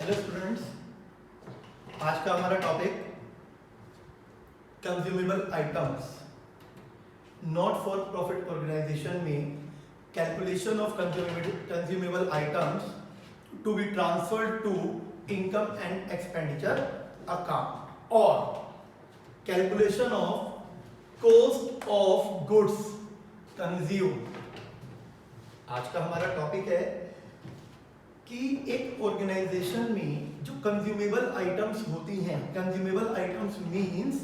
Hello students, आज का हमारा topic consumable items. Not for profit organisation में calculation of consumable items to be transferred to income and expenditure account और calculation of cost of goods consume. आज का हमारा topic है कि एक ऑर्गेनाइजेशन में जो कंज्यूमेबल आइटम्स होती हैं, कंज्यूमेबल आइटम्स मींस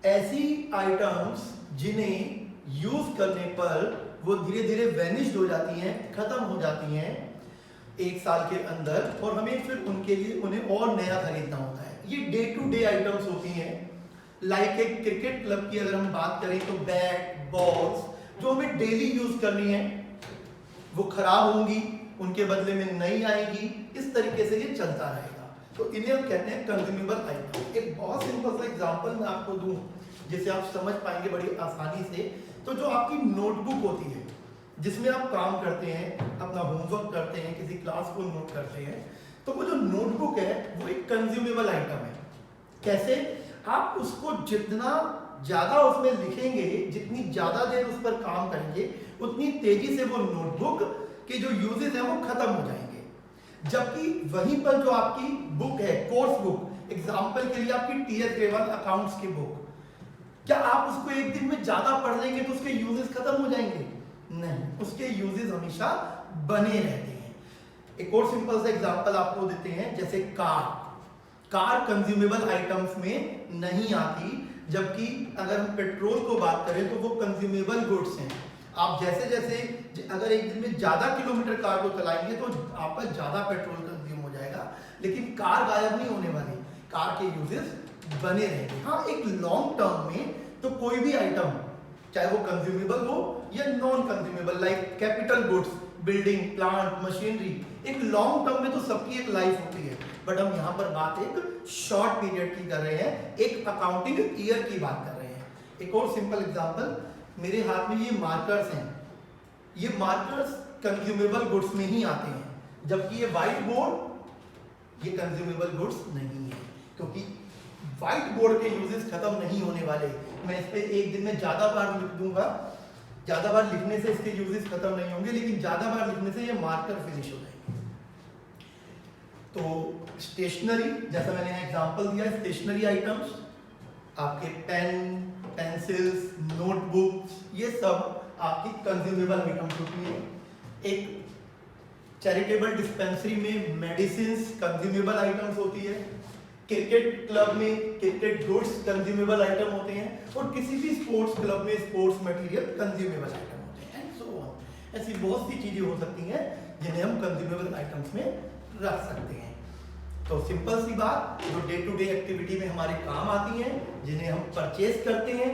ऐसी आइटम्स जिन्हें यूज करने पर वो धीरे धीरे वैनिश्ड हो जाती हैं, खत्म हो जाती हैं एक साल के अंदर, और हमें फिर उनके लिए उन्हें और नया खरीदना होता है। ये डे टू डे आइटम्स होती हैं। लाइक एक क्रिकेट क्लब की अगर हम बात करें तो बैट, बॉल्स जो हमें डेली यूज करनी है वो खराब होंगी, उनके बदले में नई आएगी, इस तरीके से ये चलता रहेगा। तो इन्हें हम कहते हैं कंज्यूमेबल आइटम। एक बहुत सिंपल सा एग्जांपल मैं आपको दूं जिसे आप समझ पाएंगे बड़ी आसानी से। तो जो आपकी नोटबुक होती है जिसमें आप काम करते हैं, अपना होमवर्क करते हैं, किसी क्लास को नोट करते हैं, तो वो जो नोटबुक है वो एक कंज्यूमेबल आइटम है। कैसे? आप उसको जितना ज्यादा उसमें लिखेंगे, जितनी ज्यादा देर उस पर काम करेंगे, उतनी तेजी से वो नोटबुक के जो यूजेस हैं वो खत्म हो जाएंगे। जबकि वहीं पर जो आपकी बुक है, कोर्स बुक, एग्जांपल के लिए आपकी टीयर लेवल अकाउंट्स की बुक, क्या आप उसको एक दिन में ज्यादा पढ़ लेंगे तो उसके यूजेस खत्म हो जाएंगे? नहीं, उसके यूजेस हमेशा बने रहते हैं। एक और सिंपल सा एग्जांपल आपको देते हैं, जैसे कार कंज्यूमेबल आइटम्स में नहीं आती, जबकि अगर हम पेट्रोल को बात करें तो वो कंज्यूमेबल गुड्स हैं। आप जैसे जैसे अगर एक दिन में ज्यादा किलोमीटर कार को चलाएंगे तो आपका ज्यादा पेट्रोल कंज्यूम हो जाएगा, लेकिन कार गायब नहीं होने वाली, कार के यूजेस बने रहेंगे। हाँ, एक लॉन्ग टर्म में तो कोई भी आइटम, चाहे वो कंज्यूमेबल हो या non consumable, like capital goods, building, plant, machinery, एक लॉन्ग टर्म में तो सबकी एक लाइफ होती है। बट हम यहाँ पर बात एक शॉर्ट पीरियड की कर रहे हैं, एक अकाउंटिंग ईयर की बात कर रहे हैं। एक और सिंपल एग्जांपल, मेरे हाथ में ये मार्कर्स हैं। ये मार्कर्स कंज्यूमेबल गुड्स में ही आते हैं, जबकि ये व्हाइट बोर्ड ये कंज्यूमेबल गुड्स नहीं है, क्योंकि व्हाइट बोर्ड के यूजेस खत्म नहीं होने वाले। मैं इस पे एक दिन में ज्यादा बार लिख दूंगा, ज्यादा बार लिखने से इसके यूजेस खत्म नहीं होंगे, लेकिन ज्यादा बार लिखने से ये मार्कर फिनिश हो जाएंगे। तो स्टेशनरी, जैसा मैंने एग्जांपल दिया, स्टेशनरी आइटम्स, आपके पेन, पेंसिल्स, नोटबुक्स, ये सब आपकी कंज्यूमेबल आइटम्स होती है। एक चैरिटेबल डिस्पेंसरी में मेडिसिन्स कंज्यूमेबल आइटम्स होती है। क्रिकेट क्लब में क्रिकेट गुड्स कंज्यूमेबल आइटम होते हैं, और किसी भी स्पोर्ट्स क्लब में स्पोर्ट्स मटेरियल कंज्यूमेबल आइटम होते हैं, एंड सो ऑन। ऐसी बहुत सी चीजें हो सकती हैं जिन्हें हम कंज्यूमेबल आइटम्स में रख सकते हैं। तो सिंपल सी बात, जो डे टू डे एक्टिविटी में हमारे काम आती हैं, जिन्हें हम परचेज करते हैं,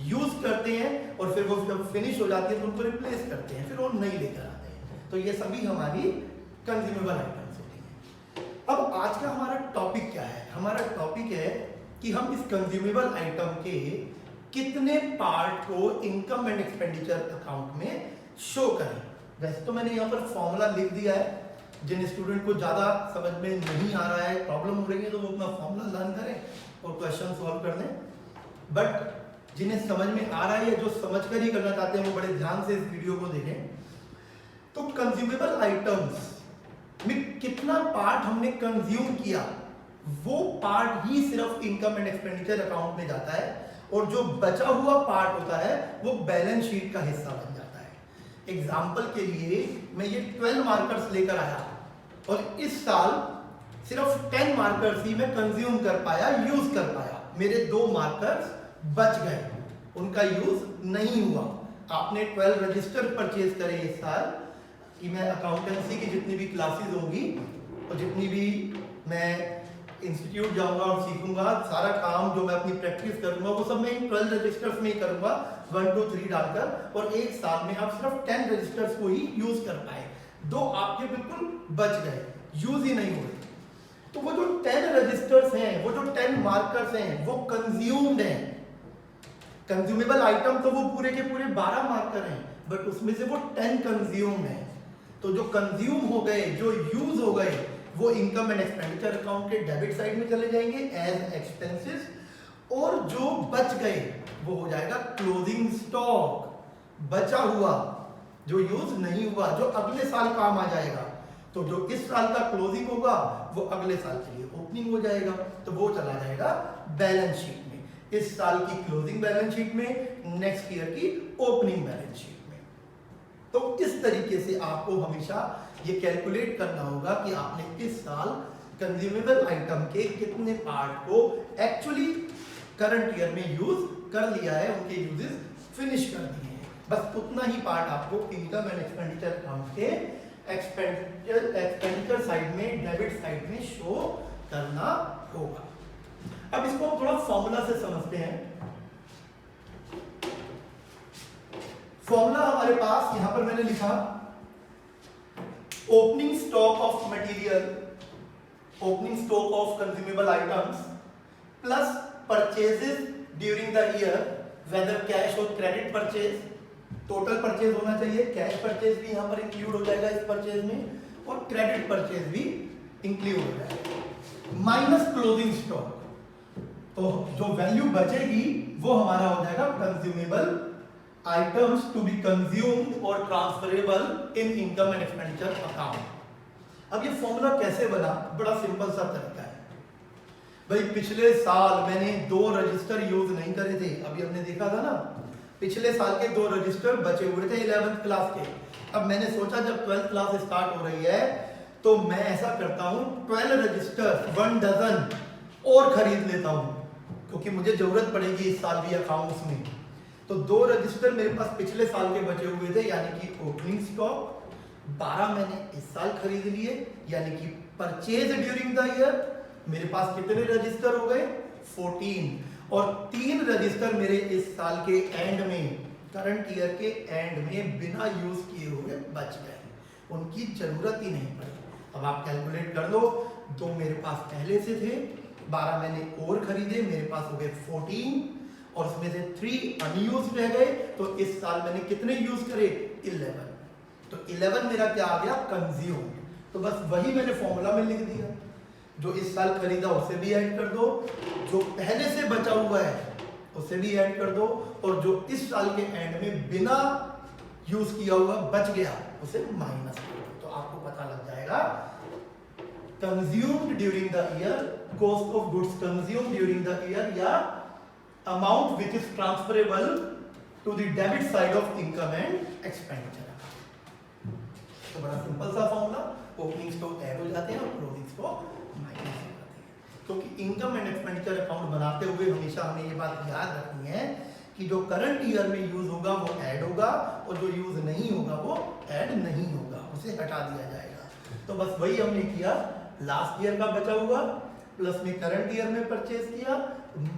यूज करते हैं, और फिर वो जब फिनिश हो जाती है तो उनको रिप्लेस करते हैं, फिर वो नई लेकर आते हैं। तो ये सभी हमारी कंज्यूमेबल आइटम्स होती हैं। अब आज का हमारा टॉपिक क्या है? हमारा टॉपिक है कि हम इस कंज्यूमेबल आइटम के कितने पार्ट को इनकम एंड एक्सपेंडिचर अकाउंट में शो करें। वैसे तो मैंने यहाँ पर फॉर्मूला लिख दिया है, जिन स्टूडेंट को ज़्यादा समझ में नहीं आ रहा है, प्रॉब्लम हो रही है, तो वो अपना फॉर्मूला लर्न करें और क्वेश्चन सॉल्व कर लें। बट जिन्हें समझ में आ रहा है या जो समझ कर ही करना चाहते हैं, वो बड़े ध्यान से इस वीडियो को देखें। तो कंज्यूमेबल आइटम्स में कितना पार्ट हमने कंज्यूम किया, वो पार्ट ही सिर्फ इनकम एंड एक्सपेंडिचर अकाउंट में जाता है, और जो बचा हुआ पार्ट होता है वो बैलेंस शीट का हिस्सा बन जाता है। एग्जाम्पल के लिए मैं ये 12 मार्कर्स लेकर आया, और इस साल सिर्फ 10 मार्कर्स ही मैं कंज्यूम कर पाया, यूज कर पाया। मेरे 2 मार्कर्स बच गए, उनका यूज नहीं हुआ। आपने 12 रजिस्टर परचेज करे इस साल, कि मैं अकाउंटेंसी की जितनी भी क्लासेस होंगी और जितनी भी मैं इंस्टीट्यूट जाऊंगा और सीखूंगा, सारा काम जो मैं अपनी प्रैक्टिस करूंगा वो सब मैं इन 12 रजिस्टर्स में ही करूंगा, 1 2 3 डालकर। और एक साल में आप सिर्फ 10 रजिस्टर्स को ही यूज कर पाए, 2 आपके बिल्कुल बच गए, यूज ही नहीं हुए। तो वो जो 10 रजिस्टर्स हैं, वो जो 10 मार्कर्स हैं, वो कंज्यूम्ड हैं। कंज्यूमेबल आइटम तो वो पूरे के पूरे 12 मार्कर हैं, बट उसमें से वो 10 कंज्यूम्ड हैं। तो जो कंज्यूम हो गए, जो यूज हो गए, वो इनकम एंड एक्सपेंडिचर अकाउंट के डेबिट साइड में चले जाएंगे एज एक्सपेंसेस, और जो बच गए वो हो जाएगा क्लोजिंग स्टॉक, बचा हुआ जो यूज नहीं हुआ, जो अगले साल काम आ जाएगा। तो जो इस साल का क्लोजिंग होगा वो अगले साल के लिए ओपनिंग हो जाएगा, तो वो चला जाएगा बैलेंस शीट में, इस साल की क्लोजिंग बैलेंस शीट में, नेक्स्ट ईयर की ओपनिंग बैलेंस शीट में। तो इस तरीके से आपको हमेशा ये कैलकुलेट करना होगा कि आपने इस साल कंज्यूमेबल आइटम के कितने पार्ट को एक्चुअली करंट ईयर में यूज कर लिया है, उनके यूजेस फिनिश कर दिए हैं। बस उतना ही पार्ट आपको इनकम एंड एक्सपेंडिचर अकाउंट के एक्सपेंडिचर साइड में, डेबिट साइड में शो करना होगा। अब इसको हम थोड़ा फॉर्मूला से समझते हैं। फॉर्मूला हमारे पास यहां पर मैंने लिखा opening stock of material, opening stock of consumable items plus purchases during the year, whether cash और क्रेडिट परचेज, टोटल परचेज होना चाहिए, कैश परचेज भी यहां पर इंक्लूड हो जाएगा इस परचेज में, और क्रेडिट परचेज भी इंक्लूड हो जाएगा, माइनस क्लोजिंग स्टॉक। तो जो वैल्यू बचेगी वो हमारा हो जाएगा consumable items to be consumed और transferable in income and expenditure account. अब ये फॉर्मूला कैसे बना? बड़ा सिंपल सा तरीका है भाई। पिछले साल मैंने 2 रजिस्टर यूज नहीं करे थे, अभी हमने देखा था ना, पिछले साल के 2 रजिस्टर बचे हुए थे 11th क्लास के। अब मैंने सोचा जब 12th क्लास स्टार्ट हो रही है तो मैं ऐसा करता हूं 12 रजिस्टर 1 डजन और खरीद लेता हूं, क्योंकि मुझे जरूरत पड़ेगी इस साल भी अकाउंट्स में। तो 2 रजिस्टर मेरे पास पिछले साल के बचे हुए थे, यानी कि ओपनिंग स्टॉक 12 मैंने इस साल खरीद लिए, यानी कि परचेज ड्यूरिंग द ईयर मेरे पास कितने रजिस्टर हो गए 14, और 3 रजिस्टर मेरे इस साल के एंड में, करंट ईयर के एंड में बिना यूज किए हुए बच गए, उनकी जरूरत ही नहीं पड़ी। अब आप कैलकुलेट कर लो, 2 मेरे पास पहले से थे, 12 मैंने और खरीदे, मेरे पास हो गए 14, और उसमें से 3 अनयूज रह गए। तो इस साल मैंने कितने यूज करे 11, तो 11 मेरा क्या आ गया कंज्यूम। तो बस वही मैंने फॉर्मूला में लिख दिया, जो इस साल खरीदा उसे भी ऐड कर दो, जो पहले से बचा हुआ है उसे भी ऐड कर दो, और जो इस साल के एंड में बिना यूज किया हुआ बच गया उसे माइनस कर दो। तो आपको पता लग जाएगा consumed during the year, cost of goods consumed during the year, या amount which is transferable to the debit side of income and expenditure. तो बड़ा सिंपल सा फॉर्मूला, ओपनिंग स्टॉक ऐड हो जाते हैं और क्लोजिंग स्टॉक माइनस हो जाते हैं। क्योंकि इनकम एंड एक्सपेंडिचर अकाउंट बनाते हुए हमेशा हमें ये बात याद रखनी है कि जो करंट ईयर में यूज होगा वो ऐड होगा, और जो यूज नहीं होगा वो ऐड नहीं होगा, उसे हटा दिया जाएगा। तो बस वही हमने किया, लास्ट ईयर का बचा हुआ प्लस में करंट ईयर में परचेज किया,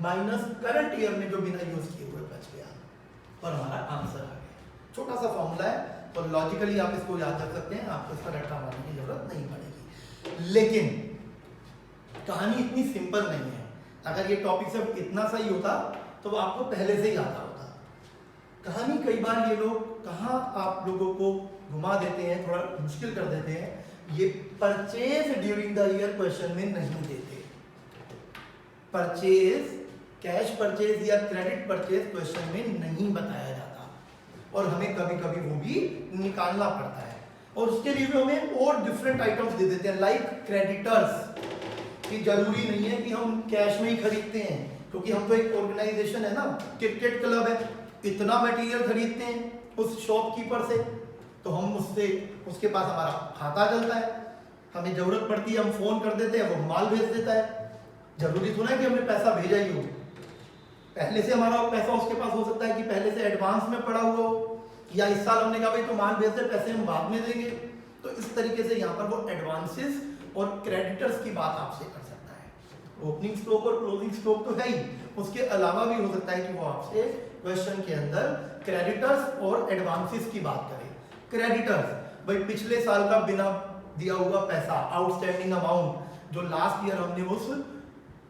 माइनस करंट ईयर में जो बिना यूज किए हुए बच गया, और हमारा आंसर आ गया। छोटा सा फॉर्मूला है, तो लॉजिकली आप इसको याद रख सकते हैं, आपको इसका रट्टा मारने की जरूरत नहीं पड़ेगी। लेकिन कहानी इतनी सिंपल नहीं है। अगर ये टॉपिक सब इतना सही होता तो वो आपको पहले से ही आता होता। कहानी कई बार ये लोग कहाँ आप लोगों को घुमा देते हैं, थोड़ा मुश्किल कर देते हैं। ये purchase during the year question में नहीं देते। परचेज, कैश परचेज या क्रेडिट परचेज क्वेश्चन में नहीं बताया जाता, और हमें कभी कभी वो भी निकालना पड़ता है, और उसके लिए भी हमें और डिफरेंट आइटम्स दे देते हैं, लाइक क्रेडिटर्स। कि जरूरी नहीं है कि हम कैश में ही खरीदते हैं, क्योंकि हम तो एक ऑर्गेनाइजेशन है ना, क्रिकेट क्लब है, इतना मटेरियल खरीदते हैं उस शॉपकीपर से, तो हम उससे, उसके पास हमारा खाता चलता है, हमें जरूरत पड़ती है हम फोन कर देते हैं, वो माल भेज देता है। जरूरी थोड़ा है कि हमने पैसा भेजा ही हो, पहले से हमारा पैसा उसके पास हो सकता है कि पहले से एडवांस में पड़ा हुआ हो, या इस साल हमने कहा भाई तो माल भेज दे, पैसे हम बाद में देंगे। तो इस तरीके से यहाँ पर वो एडवांसेस और क्रेडिटर्स की बात आपसे कर सकता है। ओपनिंग स्टॉक और क्लोजिंग स्टॉक तो है ही, उसके अलावा भी हो सकता है कि वो आपसे क्वेश्चन के अंदर क्रेडिटर्स और एडवांसेस की बात करे। क्रेडिटर्स, भाई पिछले साल का बिना दिया हुआ पैसा, आउटस्टैंडिंग अमाउंट, जो लास्ट ईयर हमने उस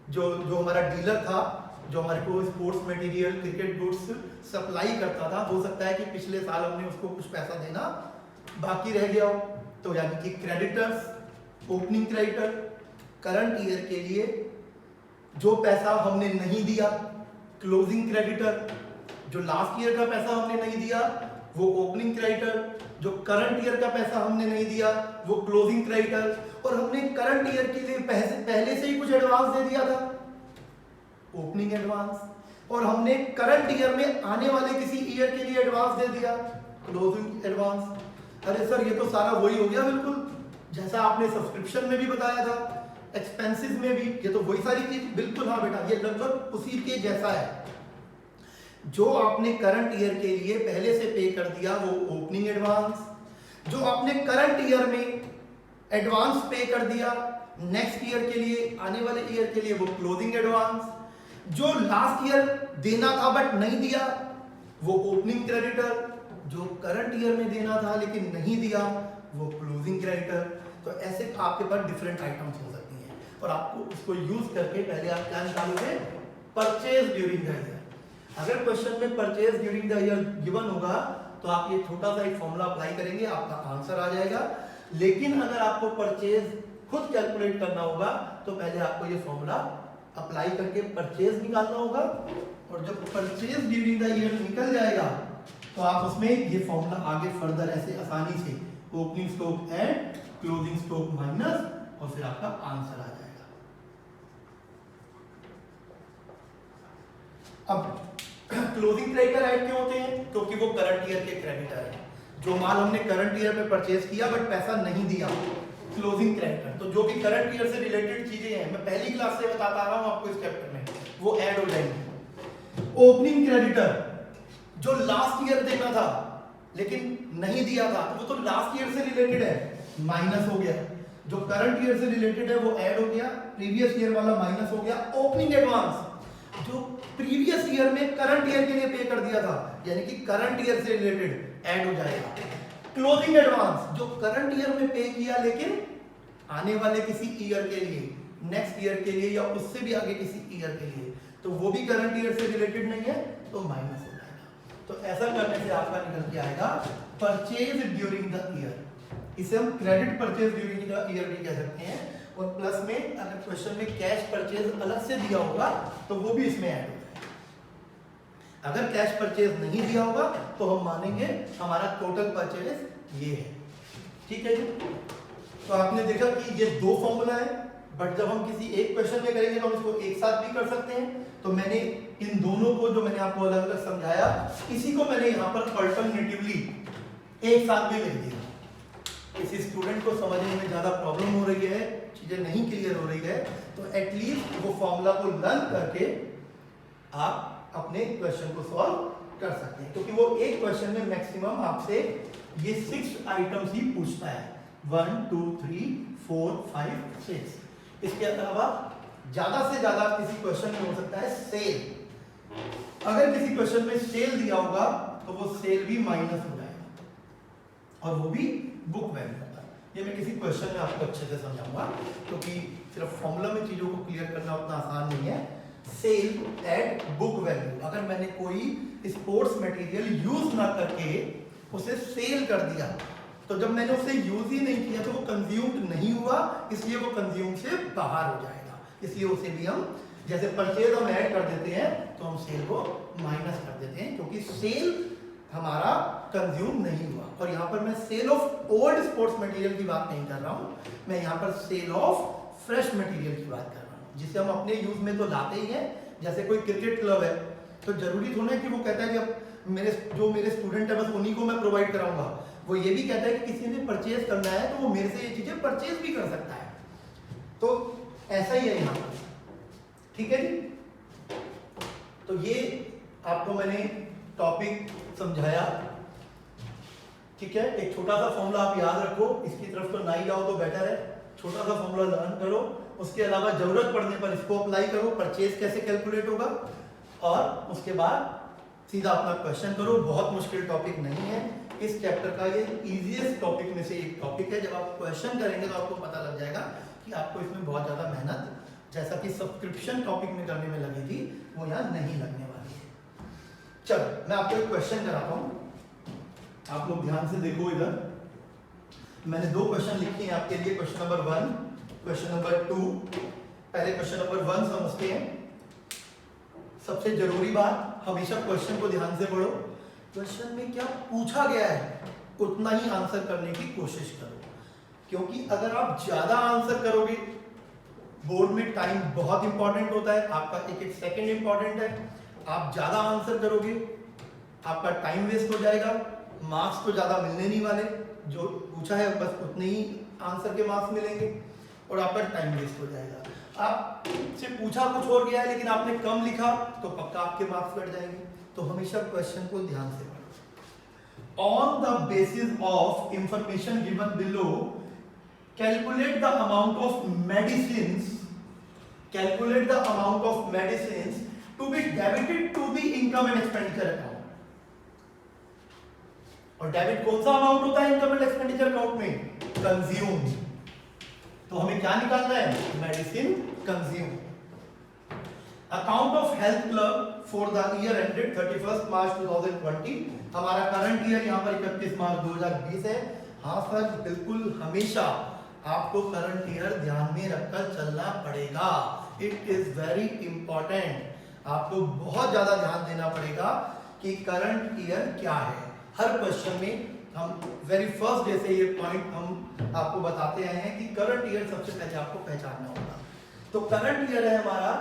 जो हमारा डीलर था, जो हमारे को sports material, cricket goods supply करता था, हो सकता है कि पिछले साल हमने उसको कुछ पैसा देना बाकी रह गया हो, तो यानी कि creditors opening creditor current year के लिए जो पैसा हमने नहीं दिया, क्लोजिंग क्रेडिटर जो लास्ट ईयर का पैसा हमने नहीं दिया वो ओपनिंग क्रेडिटर, जो करंट ईयर का पैसा हमने नहीं दिया वो क्लोजिंग क्रेडिटर, और हमने करंट ईयर के लिए पहले से ही कुछ एडवांस दे दिया था, ओपनिंग एडवांस, और हमने करंट ईयर में आने वाले किसी ईयर के लिए एडवांस दे दिया, क्लोजिंग एडवांस। अरे सर ये तो सारा वही हो गया बिल्कुल जैसा आपने सब्सक्रिप्शन में भी बताया था, एक्सपेंसेस में भी, ये तो वही सारी चीज। बिल्कुल हाँ बेटा, ये लगभग उसी के जैसा है। जो आपने करंट ईयर के लिए पहले से पे कर दिया वो ओपनिंग एडवांस, जो आपने करंट ईयर में एडवांस पे कर दिया नेक्स्ट ईयर के लिए, आने वाले ईयर के लिए, वो क्लोजिंग एडवांस, जो लास्ट ईयर देना था बट नहीं दिया वो ओपनिंग क्रेडिटर, जो करंट ईयर में देना था लेकिन नहीं दिया वो क्लोजिंग क्रेडिटर। तो ऐसे आपके पास डिफरेंट आइटम्स हो सकती हैं और आपको उसको यूज करके पहले आप क्या निकालोगे, परचेज ड्यूरिंग द ईयर। अगर क्वेश्चन में purchase during the year given होगा तो आप ये छोटा सा एक फॉर्मूला अप्लाई करेंगे, आपका आंसर आ जाएगा। लेकिन अगर आपको परचेज खुद कैलकुलेट करना होगा तो पहले आपको ये फॉर्मूला अप्लाई करके परचेज निकालना होगा, और जब परचेज ड्यूरिंग द ईयर निकल जाएगा तो आप उसमें ये फॉर्मूला आगे फर्दर ऐसे आसानी से opening stock and closing stock minus, और फिर आपका आंसर आ जाएगा। अब क्लोजिंग क्रेडिटर ऐड क्यों होते हैं, क्योंकि वो करंट ईयर के क्रेडिटर है। जो माल हमने करंट ईयर में परचेज किया बट पैसा नहीं दिया, क्लोजिंग क्रेडिटर। तो जो भी करंट ईयर से रिलेटेड चीजें हैं, मैं पहली क्लास से बताता आ रहा हूं आपको इस चैप्टर में, वो ऐड हो जाएंगी। ओपनिंग क्रेडिटर जो लास्ट ईयर देना था लेकिन नहीं दिया था, वो तो लास्ट ईयर से रिलेटेड है, माइनस हो गया। जो करंट ईयर से रिलेटेड है वो ऐड हो गया, प्रीवियस ईयर वाला माइनस हो गया। ओपनिंग एडवांस जो प्रीवियस ईयर में करंट ईयर के लिए पे कर दिया था, यानी कि करंट ईयर से रिलेटेड ऐड हो जाएगा। क्लोजिंग एडवांस जो करंट ईयर में पे किया लेकिन आने वाले किसी ईयर के लिए, नेक्स्ट ईयर के लिए या उससे भी आगे किसी ईयर के लिए, तो वो भी करंट ईयर से रिलेटेड नहीं है तो माइनस हो जाएगा। तो ऐसा करने से आपका निकल के आएगा परचेज ड्यूरिंग द ईयर। इसे हम credit purchase during the year भी कह सकते हैं। और प्लस में अगर क्वेश्चन में कैश परचेज अलग से दिया होगा तो वो भी इसमें ऐड हो जाएगा। अगर कैश परचेज नहीं दिया होगा तो हम मानेंगे हमारा टोटल परचेज ये है। ठीक है जी। तो आपने देखा कि ये दो फॉर्मूला है, बट जब हम किसी एक क्वेश्चन में करेंगे तो हम इसको एक साथ भी कर सकते हैं। तो मैंने इन दोनों को जो मैंने आपको अलग अलग समझाया, इसी को मैंने यहाँ पर अल्टरनेटिवली एक साथ भी लिख दिया। किसी स्टूडेंट को समझने में ज्यादा प्रॉब्लम हो रही है, चीजें नहीं क्लियर हो रही है, तो एटलीस्ट वो फॉर्मूला को लर्न करके आप अपने क्वेश्चन को सॉल्व कर सकते हैं, क्योंकि वो एक क्वेश्चन में मैक्सिमम आपसे ये 6 आइटम्स ही पूछता है, 1 2 3 4 5 6। इसके अलावा ज्यादा से ज्यादा किसी क्वेश्चन में हो सकता है सेल। अगर किसी क्वेश्चन में सेल दिया होगा तो वो सेल भी माइनस हो जाएगा, और वो भी बुक वैल्यू होता है। ये मैं किसी क्वेश्चन में आपको अच्छे से समझाऊंगा, क्योंकि सिर्फ फॉर्मूला में चीजों को क्लियर करना उतना आसान नहीं है। सेल एट बुक वैल्यू, अगर मैंने कोई स्पोर्ट्स मटेरियल यूज ना करके उसे सेल कर दिया, तो जब मैंने उसे यूज ही नहीं किया तो वो कंज्यूम्ड नहीं हुआ, इसलिए वो कंज्यूम से बाहर हो जाएगा। इसलिए उसे भी हम जैसे परचेज हम ऐड कर देते हैं तो हम सेल को माइनस कर देते हैं, क्योंकि सेल हमारा कंज्यूम नहीं हुआ। और यहाँ पर मैं sale of old sports material की बात नहीं कर रहा हूँ, मैं यहाँ पर सेल ऑफ फ्रेश मटेरियल की बात कर रहा हूँ, जिसे हम अपने यूज में तो लाते ही हैं। जैसे कोई क्रिकेट क्लब है तो जरूरी थोड़ा है कि वो कहता है कि अब मेरे स्टूडेंट है बस उन्हीं को मैं प्रोवाइड कराऊंगा। वो ये भी कहता है कि किसी ने परचेज करना है तो वो मेरे से ये चीजें परचेज भी कर सकता है। तो ऐसा ही है यहाँ पर। ठीक है जी। तो ये आपको मैंने टॉपिक समझाया। ठीक है, एक छोटा सा फॉर्मूला आप याद रखो, इसकी तरफ तो ना ही जाओ तो बेटर है। छोटा सा फॉर्मूला लर्न करो, उसके अलावा जरूरत पड़ने पर इसको अप्लाई करो, परचेज कैसे कैलकुलेट होगा, और उसके बाद सीधा अपना क्वेश्चन करो। बहुत मुश्किल टॉपिक नहीं है, इस चैप्टर का ये इजीएस्ट टॉपिक में से एक टॉपिक है। जब आप क्वेश्चन करेंगे तो आपको पता लग जाएगा कि आपको इसमें बहुत ज्यादा मेहनत, जैसा कि सब्सक्रिप्शन टॉपिक में करने में लगी थी, वो यहाँ नहीं लगने वाली है। चलो मैं आपको एक क्वेश्चन कराता हूँ, आप लोग ध्यान से देखो इधर। मैंने दो क्वेश्चन लिखे हैं आपके लिए, क्वेश्चन नंबर 1, क्वेश्चन नंबर 2। पहले क्वेश्चन नंबर 1 समझते हैं। सबसे जरूरी बात, हमेशा क्वेश्चन को ध्यान से पढ़ो। क्वेश्चन में क्या पूछा गया है उतना ही आंसर करने की कोशिश करो, क्योंकि अगर आप ज्यादा आंसर करोगे, बोर्ड में टाइम बहुत इंपॉर्टेंट होता है, आपका एक एक सेकंड इंपॉर्टेंट है। आप ज्यादा आंसर करोगे, आपका टाइम वेस्ट हो जाएगा, मार्क्स तो ज्यादा मिलने नहीं वाले, जो पूछा है बस उतने ही आंसर के मार्क्स मिलेंगे और आपका टाइम वेस्ट हो जाएगा। आपसे पूछा कुछ और गया है लेकिन आपने कम लिखा तो पक्का आपके मार्क्स बढ़ जाएंगे। तो हमेशा क्वेश्चन को ध्यान से पढ़ो। On the basis of information given below, calculate the amount of medicines to be debited to the income and expenditure account। और डेबिट कौन सा अमाउंट होता है इनकम एंड एक्सपेंडिचर अकाउंट में? कंज्यूम। तो हमें क्या निकालना है? Medicine consume. Account of health club for the year ended 31 March 2020। हमारा करंट ईयर यहाँ पर 31 मार्च 2020 है। हाँ सर, बिल्कुल हमेशा आपको करंट ईयर ध्यान में रखकर चलना पड़ेगा। It is very important. आपको बहुत ज्यादा ध्यान देना पड़ेगा कि करंट ईयर क्या है। हर क्वेश्चन में हम वेरी फर्स्ट डे से ये पॉइंट हम आपको बताते आए हैं कि करंट ईयर सबसे पहले आपको पहचानना होगा। तो करंट ईयर है हमारा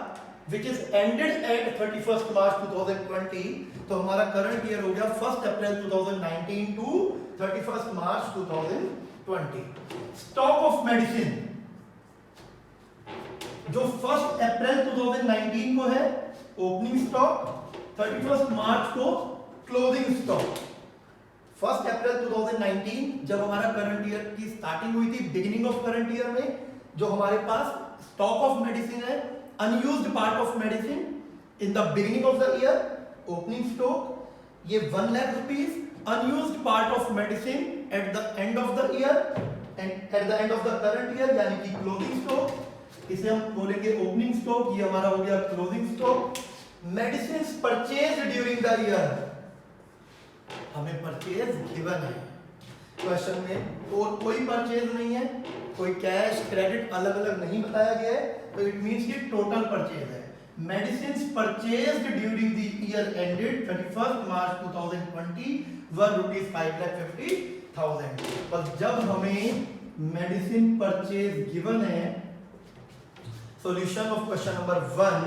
which is ended at 31st March 2020। तो हमारा करंट ईयर हो गया 1 April 2019 to 31 March 2020। Stock of medicine जो 1 अप्रैल 2019 को है ओपनिंग स्टॉक, 31 मार्च को क्लोजिंग स्टॉक। 1 अप्रैल 2019 जब हमारा करंट ईयर की स्टार्टिंग हुई थी, बिगिनिंग ऑफ करंट ईयर में जो हमारे पास स्टॉक ऑफ मेडिसिन है, unused part of medicine in the beginning of the year, opening stock ये 1 lakh rupees, unused part of medicine eight the end of the year and eight the end of the current year यानी कि closing stock. इसे हम बोलेंगे opening stock, ये हमारा हो गया closing stock. Medicine purchase during the year, हमें परचेज गिवन है क्वेश्चन में और कोई परचेज नहीं है, कोई कैश क्रेडिट अलग अलग नहीं बताया गया है, तो इट मींस कि टोटल परचेज है। Medicine purchased during the year ended 31 March 2020 were ₹5,50,000। पर जब हमें मेडिसिन परचेज गिवन है, सॉल्यूशन ऑफ क्वेश्चन नंबर 1,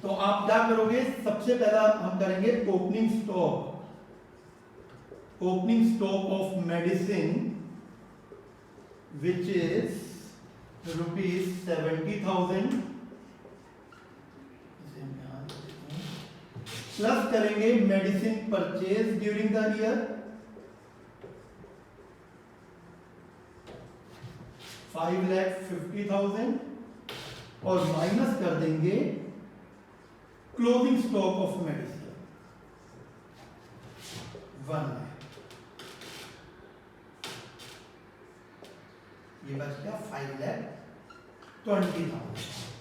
तो आप क्या करोगे? सबसे पहला हम करेंगे opening stock. Opening stock of medicine which is ₹70,000 plus करेंगे medicine purchase during the year 5,50,000 और माइनस कर देंगे closing stock of medicine 1 lakh. ये बच गया 5,20,000।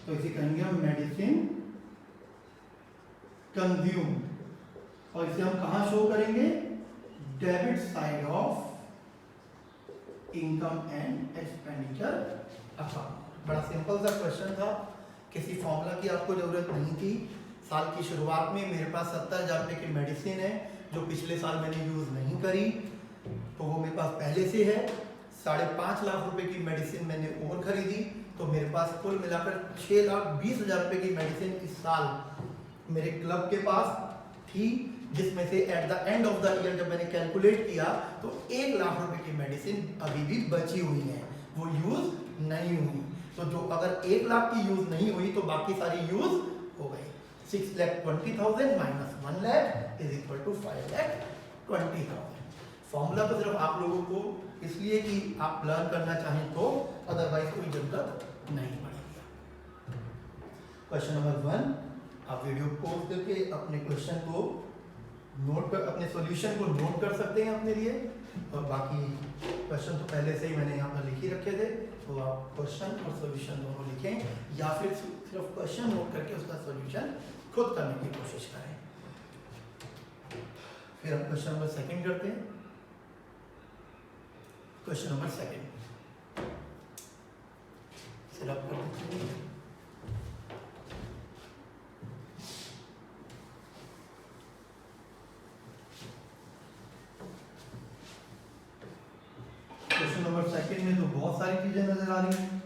तो इसे कहेंगे हम मेडिसिन कंज्यूम और इसे हम कहां शो करेंगे? Debit side of income and expenditure account. बड़ा सिंपल सा क्वेश्चन था, किसी फॉर्मूला की आपको जरूरत नहीं थी। साल की शुरुआत में मेरे पास 70,000 रुपए की मेडिसिन है जो पिछले साल मैंने यूज नहीं करी, तो वो मेरे पास पहले से है। 5.5 लाख रुपए की मेडिसिन मैंने और खरीदी, तो मेरे पास कुल मिलाकर 6,20,000 रुपए की मेडिसिन इस साल मेरे क्लब के पास थी, जिसमें से eight the end of the year जब मैंने कैलकुलेट किया तो 1 लाख रुपए की मेडिसिन अभी भी बची हुई है, वो यूज नहीं हुई। तो जो अगर 1 लाख की यूज नहीं हुई तो बाकी सारी यूज हो गई। 6,20,000 minus 1 lakh is equal to 5,20,000। Formula तो सिर्फ आप लोगों को इसलिए कि आप लर्न करना चाहें तो, अदरवाइज कोई जरूरत नहीं पड़ेगी। क्वेश्चन नंबर 1 आप वीडियो पॉज करके अपने क्वेश्चन को नोट कर, अपने सॉल्यूशन को नोट कर सकते हैं अपने लिए, और बाकी क्वेश्चन तो पहले से ही मैंने यहाँ पर लिख ही रखे थे, तो आप क्वेश्चन और सॉल्यूशन दोनों लिखें या फिर सिर्फ क्वेश्चन नोट करके उसका सॉल्यूशन खुद करने की कोशिश करें। फिर हम क्वेश्चन नंबर 2 करते हैं। क्वेश्चन नंबर सेकंड सिलेक्ट कर दीजिए। क्वेश्चन नंबर सेकंड में तो बहुत सारी चीजें नजर आ रही हैं।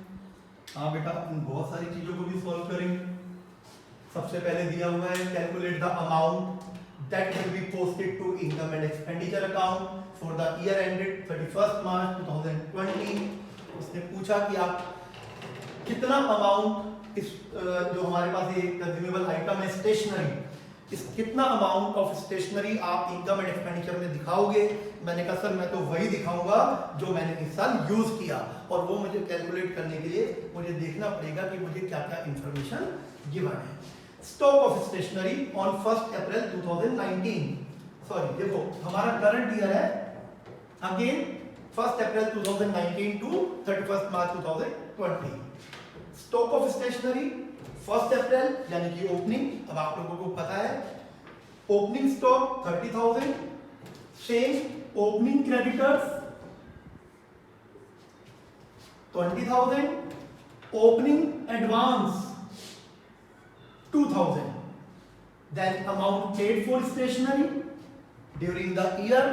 हाँ बेटा, इन बहुत सारी चीजों को भी सॉल्व करेंगे। सबसे पहले दिया हुआ है calculate the amount that will be posted to income and expenditure account for the year ended 31 March 2020। उसने पूछा कि आप कितना अमाउंट इस जो हमारे पास ये कंज्यूमेबल आइटम है स्टेशनरी, इस कितना अमाउंट ऑफ स्टेशनरी आप इनकम एंड एक्सपेंडिचर में दिखाओगे। मैंने कहा सर मैं तो वही दिखाऊंगा जो मैंने इस साल यूज किया, और वो मुझे कैलकुलेट करने के लिए मुझे देखना पड़ेगा कि मुझे क्या क्या इंफॉर्मेशन गिवन है। Stock of stationery on 1 April 2019, sorry देखो हमारा करंट ईयर है again 1 April 2019 to 31 March 2020। Stock of stationery 1 April यानी कि ओपनिंग, अब आप लोगों को पता है opening stock 30,000, same opening creditors 20,000, opening advance 2,000, then amount paid for stationery during the year,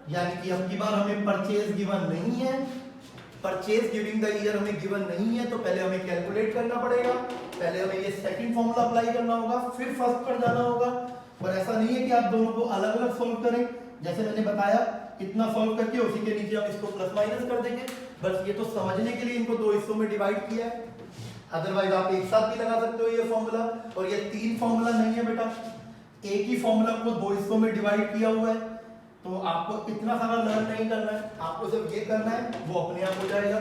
यानी कि अब की बार हमें परचेज गिवन नहीं है, परचेज ड्यूरिंग द ईयर हमें गिवन नहीं है, तो पहले हमें कैलकुलेट करना पड़ेगा। पहले हमें ये सेकंड फॉर्मूला अप्लाई करना होगा, फिर फर्स्ट पर जाना होगा। और ऐसा नहीं है कि आप दोनों को अलग अलग सॉल्व करें, जैसे मैंने बताया इतना सॉल्व करके उसी के नीचे हम इसको प्लस माइनस कर देंगे। बस ये तो समझने के लिए इनको दो हिस्सों में डिवाइड किया है, अदरवाइज आप एक साथ भी लगा सकते हो ये फॉर्मूला। और ये तीन फॉर्मूला नहीं है बेटा, एक ही फॉर्मूला को दो हिस्सों में डिवाइड किया हुआ है, तो आपको इतना सारा लर्न नहीं करना है, आपको सिर्फ ये करना है, वो अपने आप हो जाएगा।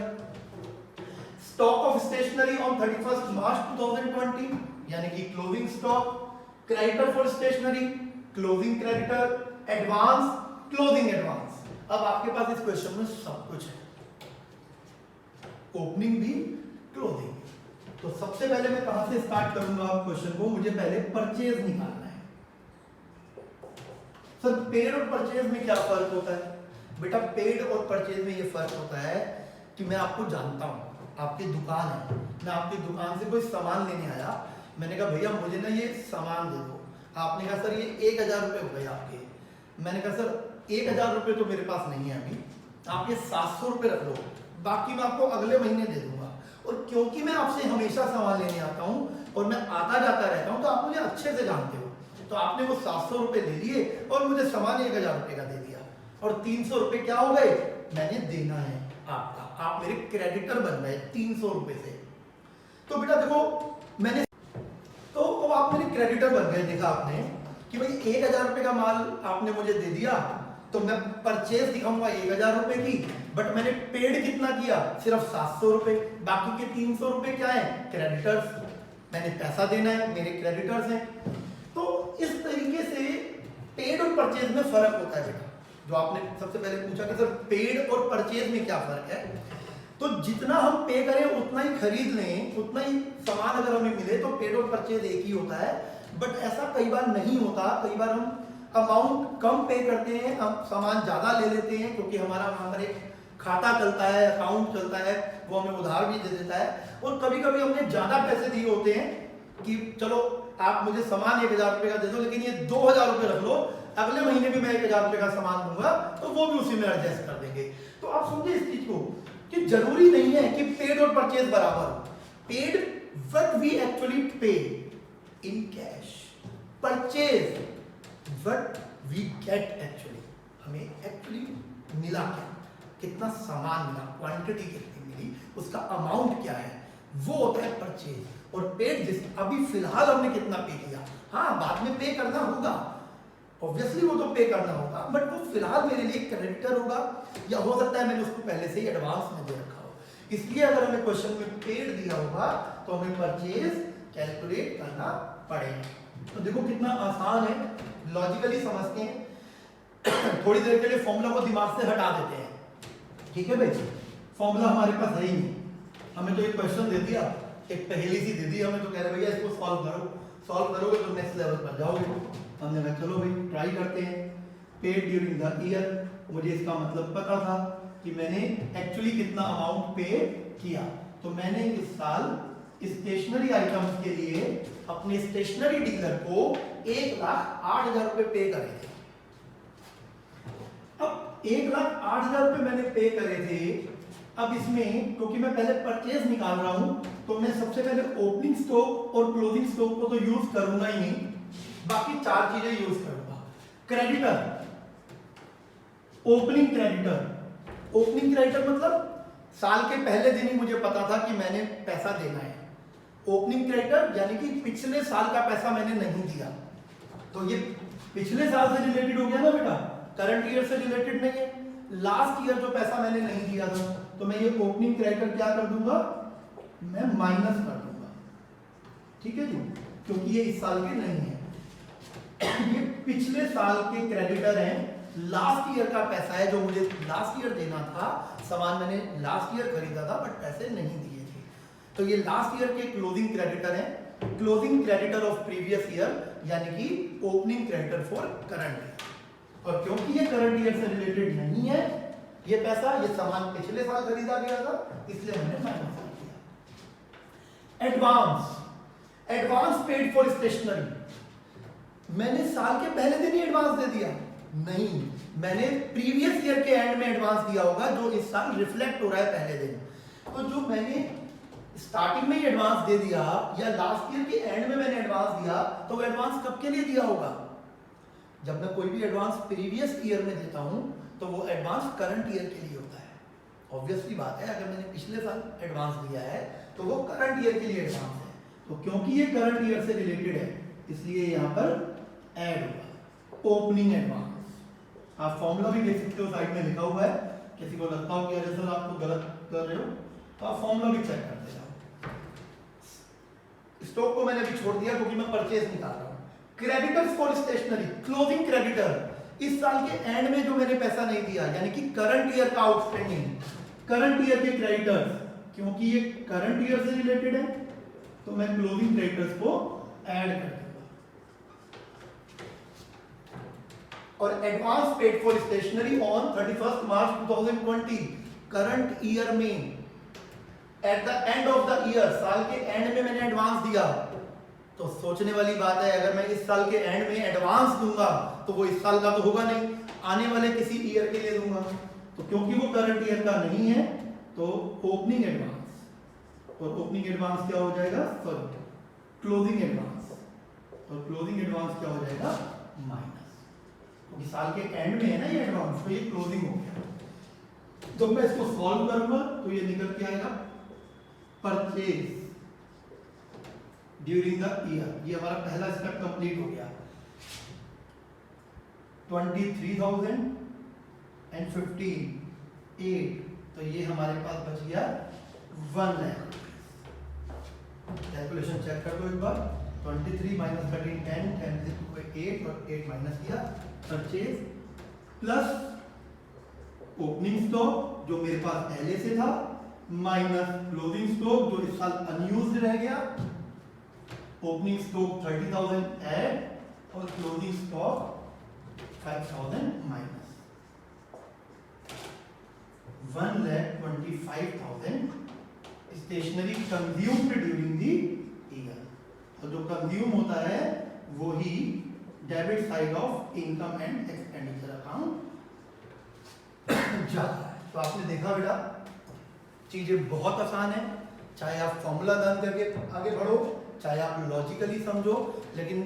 Stock of stationery on 31 March 2020 यानी कि closing stock, creditor for stationery, closing creditor, advance, closing advance. अब आपके पास इस क्वेश्चन में सब कुछ है, ओपनिंग भी क्लोजिंग। तो सबसे पहले मैं कहां से स्टार्ट करूंगा क्वेश्चन को, मुझे पहले परचेज निकालना है। सर पेड और परचेज में क्या फर्क होता है? बेटा पेड और परचेज में ये फर्क होता है कि मैं आपको जानता हूं, आपकी दुकान है, मैं आपकी दुकान से कोई सामान लेने आया, मैंने कहा भैया मुझे ना ये सामान दे दो। आपने कहा सर ये 1,000 रुपये हो गए आपके। मैंने कहा सर 1,000 रुपये तो मेरे पास नहीं है अभी, आप ये 700 रुपये रख लो, बाकी मैं आपको अगले महीने दे दूंगा। और क्योंकि मैं आपसे हमेशा सामान लेने आता हूँ और मैं आता जाता रहता हूँ, तो आप मुझे अच्छे से जानते हो, तो आपने वो 700 रुपये ले लिए और मुझे सामान 1,000 रुपये का दे दिया, और 300 रुपये क्या हो गए, मैंने देना है आपका, आप मेरे क्रेडिटर बन गए 300 रुपये से। तो बेटा देखो मैंने तो अब आप मेरे क्रेडिटर बन गए, देखा आपने कि भाई 1,000 रुपये का माल आपने मुझे दे दिया, तो मैं परचेज दिखाऊंगा 1,000 रुपये की, बट मैंने पेड कितना किया, सिर्फ 700 रुपये, बाकी के 300 रुपये क्या है, क्रेडिटर्स, मैंने पैसा देना है, मेरे क्रेडिटर्स हैं। तो इस तरीके से पेड और परचेज में फर्क होता है बेटा। जो आपने सबसे पहले पूछा कि सर पेड और परचेज में क्या फर्क है, तो जितना हम पे करें उतना ही खरीद लें, उतना ही सामान अगर हमें मिले, तो पेड और परचेज एक ही होता है। बट ऐसा कई बार नहीं होता, कई बार हम अमाउंट कम पे करते हैं, हम सामान ज्यादा ले लेते हैं, क्योंकि हमारा वहां पर एक खाता चलता है, अकाउंट चलता है, वो हमें उधार भी दे देता है। और कभी कभी हमने ज्यादा पैसे दिए होते हैं कि चलो आप मुझे सामान 1,000 रुपये का दे दो, लेकिन ये 2,000 रुपये रख लो, अगले महीने भी मैं 1,000 रुपये का सामान दूंगा, तो वो भी उसी में एडजस्ट कर देंगे। तो आप समझे इस चीज को कि जरूरी नहीं है कि पेड और परचेज बराबर हो। Paid what we actually pay in cash, purchase what we get actually, हमें एक्चुअली मिला क्या, कितना सामान मिला, क्वांटिटी कितनी मिली, उसका अमाउंट क्या है, वो होता है परचेज। और पेड जिस अभी फिलहाल हमने कितना पे किया, हाँ बाद में पे करना होगा, ऑब्वियसली वो तो पे करना होगा, बट वो फिलहाल मेरे लिए क्रेडिटर होगा, या हो सकता है मैंने उसको पहले से ही एडवांस में दे रखा हो। इसलिए अगर हमें क्वेश्चन में पेड दिया होगा तो हमें परचेज कैलकुलेट करना पड़ेगा। तो देखो कितना आसान है, लॉजिकली समझते हैं। थोड़ी देर के लिए फॉर्मूला को दिमाग से हटा देते हैं, ठीक है भाई, फॉर्मूला हमारे पास है ही नहीं, हमें तो एक क्वेश्चन दे दिया, एक पहेली सी दे दी हमें, तो कह रहे भैया इसको सॉल्व करो, सॉल्व करोगे तो नेक्स्ट लेवल पर जाओगे। हमने कहा चलो भाई ट्राई करते हैं। पेड ड्यूरिंग द ईयर, मुझे इसका मतलब पता था, कि मैंने एक्चुअली कितना अमाउंट पे किया। तो मैंने इस साल स्टेशनरी आइटम्स के लिए अपने स्टेशनरी डीलर को 1,08,000 रुपए पे करे थे। अब 1,08,000 रुपए मैंने पे करे थे। अब इसमें क्योंकि मैं पहले परचेज निकाल रहा हूं तो मैं सबसे पहले ओपनिंग स्टॉक और क्लोजिंग स्टॉक को तो यूज करूंगा ही नहीं, बाकी 4 चीजें यूज करूंगा। Creditor, opening creditor. Opening creditor मतलब साल के पहले दिन ही मुझे पता था कि मैंने पैसा देना है। ओपनिंग क्रेडिटर यानी कि पिछले साल का पैसा मैंने नहीं दिया, तो ये पिछले साल से रिलेटेड हो गया ना बेटा, करंट ईयर से रिलेटेड नहीं है। लास्ट ईयर जो पैसा मैंने नहीं दिया था तो मैं ये ओपनिंग क्रेडिटर क्या कर दूंगा, मैं माइनस कर दूंगा। ठीक है जी, क्योंकि ये इस साल के नहीं है। ये पिछले साल के क्रेडिटर हैं, लास्ट ईयर का पैसा है जो मुझे लास्ट ईयर देना था। सामान मैंने लास्ट ईयर खरीदा था बट पैसे नहीं दिए थे, तो ये लास्ट ईयर के क्लोजिंग क्रेडिटर हैं। Closing creditor of previous year यानी कि opening creditor for current year. और क्योंकि ये करंट ईयर से रिलेटेड नहीं है ये पैसा, ये सामान पिछले साल खरीदा गया था, इसलिए मैंने माइनस कर दिया। Advance, advance paid for stationery. मैंने साल के पहले दिन ही एडवांस दे दिया? नहीं, मैंने प्रीवियस ईयर के एंड में एडवांस दिया होगा जो इस साल रिफ्लेक्ट हो रहा है पहले दिन। तो जो मैंने स्टार्टिंग में ही एडवांस दे दिया या लास्ट ईयर के एंड में मैंने एडवांस दिया, तो वो एडवांस कब के लिए दिया होगा? जब मैं कोई भी एडवांस प्रीवियस ईयर में देता हूं तो वो एडवांस करंट ईयर के लिए होता है। ऑब्वियसली बात है, अगर मैंने पिछले साल एडवांस दिया है तो वो करंट ईयर के लिए एडवांस है। तो क्योंकि ये करंट ईयर से रिलेटेड है इसलिए यहां पर ऐड होगा ओपनिंग एडवांस। आप फॉर्मूला भी देख सकते हो, साइड में लिखा हुआ है। किसी को लगता हो कि अरे सर आप तो गलत कर रहे हो तो आप फॉर्मूला भी चेक करते जाओ। स्टॉक को मैंने भी छोड़ दिया क्योंकि मैं परचेज निकाल रहा हूं। Creditors for stationery, closing creditor. इस साल के एंड में जो मैंने पैसा नहीं दिया यानी कि करंट ईयर का आउटस्टैंडिंग, करंट ईयर के क्रेडिटर्स, क्योंकि ये करंट ईयर से रिलेटेड है तो मैं क्लोजिंग क्रेडिटर्स को ऐड कर दूंगा। और advance paid for stationery on 31 March 2020, current year में at the end of the year, साल के एंड में मैंने एडवांस दिया। तो सोचने वाली बात है, अगर मैं इस साल के एंड में एडवांस दूंगा तो वो इस साल का तो होगा नहीं, आने वाले किसी ईयर के लिए दूंगा। तो क्योंकि वो करंट ईयर का नहीं है तो ओपनिंग एडवांस, और ओपनिंग एडवांस क्या हो जाएगा, सॉरी क्लोजिंग एडवांस, और क्लोजिंग एडवांस क्या हो जाएगा, माइनस, क्योंकि साल के एंड में है ना ये एडवांस, तो ये क्लोजिंग हो गया। जब मैं इसको सॉल्व करूंगा तो ये निकल के आएगा परचेज ड्यूरिंग द ईयर। ये हमारा पहला स्टेप कंप्लीट हो गया। 23,000 एंड 15, 8, तो ये हमारे पास बच गया 1 लाख। कैलकुलेशन चेक कर दो एक बार। 23 माइनस 13 10, 10 से 8 और 8 माइनस किया, परचेज प्लस ओपनिंग स्टॉक जो मेरे पास पहले से था, माइनस क्लोजिंग स्टॉक जो इस साल अनयूज्ड रह गया। ओपनिंग स्टॉक 30,000 ऐड और closing stock 5,000 minus. 1,25,000 stationery consumed during the year. तो जो कंज्यूम होता है वो ही debit side of income and expenditure account जाता है। तो आपने देखा बेटा, चीजें बहुत आसान है, चाहे आप फॉर्मूला दान करके आगे बढ़ो, चाहे आप लॉजिकली समझो, लेकिन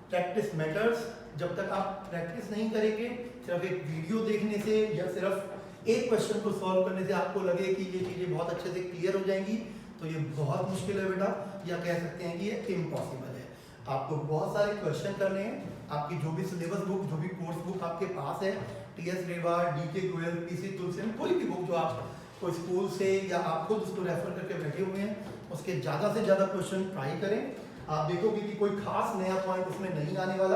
प्रैक्टिस मैटर्स। जब तक आप प्रैक्टिस नहीं करेंगे, सिर्फ एक वीडियो देखने से या सिर्फ एक क्वेश्चन को सॉल्व करने से आपको लगे कि ये चीजें बहुत अच्छे से क्लियर हो जाएंगी, तो ये बहुत मुश्किल है बेटा, या कह सकते हैं कि ये इम्पॉसिबल है। आपको बहुत सारे क्वेश्चन करने हैं। आपकी जो भी सिलेबस बुक, जो भी कोर्स बुक आपके पास है, टीएस रेवा, डीके गोयल, पीसी तुलसेन, कोई भी बुक जो आप कोई स्कूल से या आप खुद उसको रेफर करके बैठे हुए हैं, उसके ज़्यादा से ज़्यादा क्वेश्चन ट्राई करें। आप देखोगे कि कोई खास नया पॉइंट उसमें नहीं आने वाला।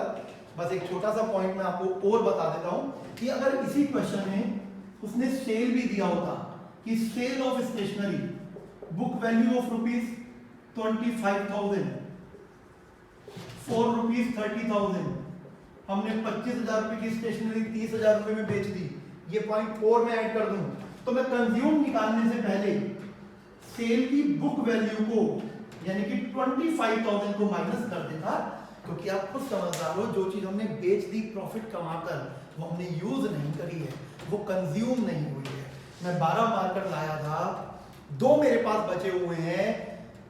बस एक छोटा सा पॉइंट मैं आपको और बता देता हूँ कि अगर इसी क्वेश्चन में उसने सेल भी दिया होता कि sale of stationery, book value of ₹25,000 for ₹30,000, हमने 25,000 रुपए की स्टेशनरी 30,000 रुपए में बेच दी, ये पॉइंट और मैं ऐड कर दूं तो मैं कंज्यूम निकालने से पहले सेल की बुक वैल्यू को यानी कि 25,000 को माइनस कर देता, क्योंकि आप खुद समझदार हो, जो चीज हमने बेच दी प्रॉफिट कमाकर वो हमने यूज नहीं करी है, वो कंज्यूम नहीं हुई है। मैं 12 मार्कर लाया था, 2 मेरे पास बचे हुए हैं,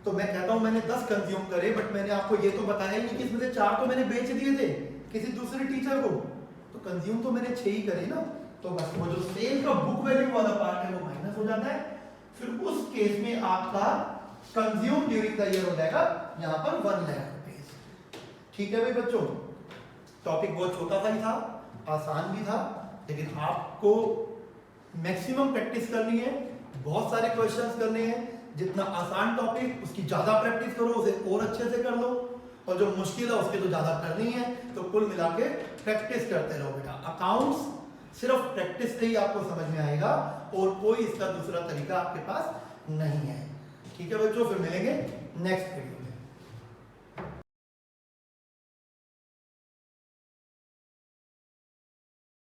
तो मैं कहता हूं मैंने 10 कंज्यूम करे, बट मैंने आपको ये तो बताया ही नहीं कि इसमें से 4 तो मैंने बेच दिए थे किसी दूसरे टीचर को, तो कंज्यूम तो मैंने 6 ही करे ना। तो बस वो जो सेल का बुक वैल्यू वाला पार्ट है वो माइनस हो जाता है। फिर उस केस में आपका कंज्यूम ड्यूरिंग द ईयर हो जाएगा यहां पर 1 लाख रुपीज। ठीक है भाई बच्चों, टॉपिक बहुत छोटा सा ही था, आसान भी था, लेकिन आपको मैक्सिमम प्रैक्टिस करनी है, बहुत सारे क्वेश्चंस करने हैं। जितना आसान टॉपिक उसकी ज्यादा प्रैक्टिस करो, उसे और अच्छे से कर लो, और जो मुश्किल है उसके तो ज्यादा करनी है। तो कुल मिला के प्रैक्टिस करते रहो बेटा। अकाउंट्स सिर्फ प्रैक्टिस से ही आपको समझ में आएगा, और कोई इसका दूसरा तरीका आपके पास नहीं है। ठीक है बच्चों, फिर मिलेंगे नेक्स्ट वीडियो।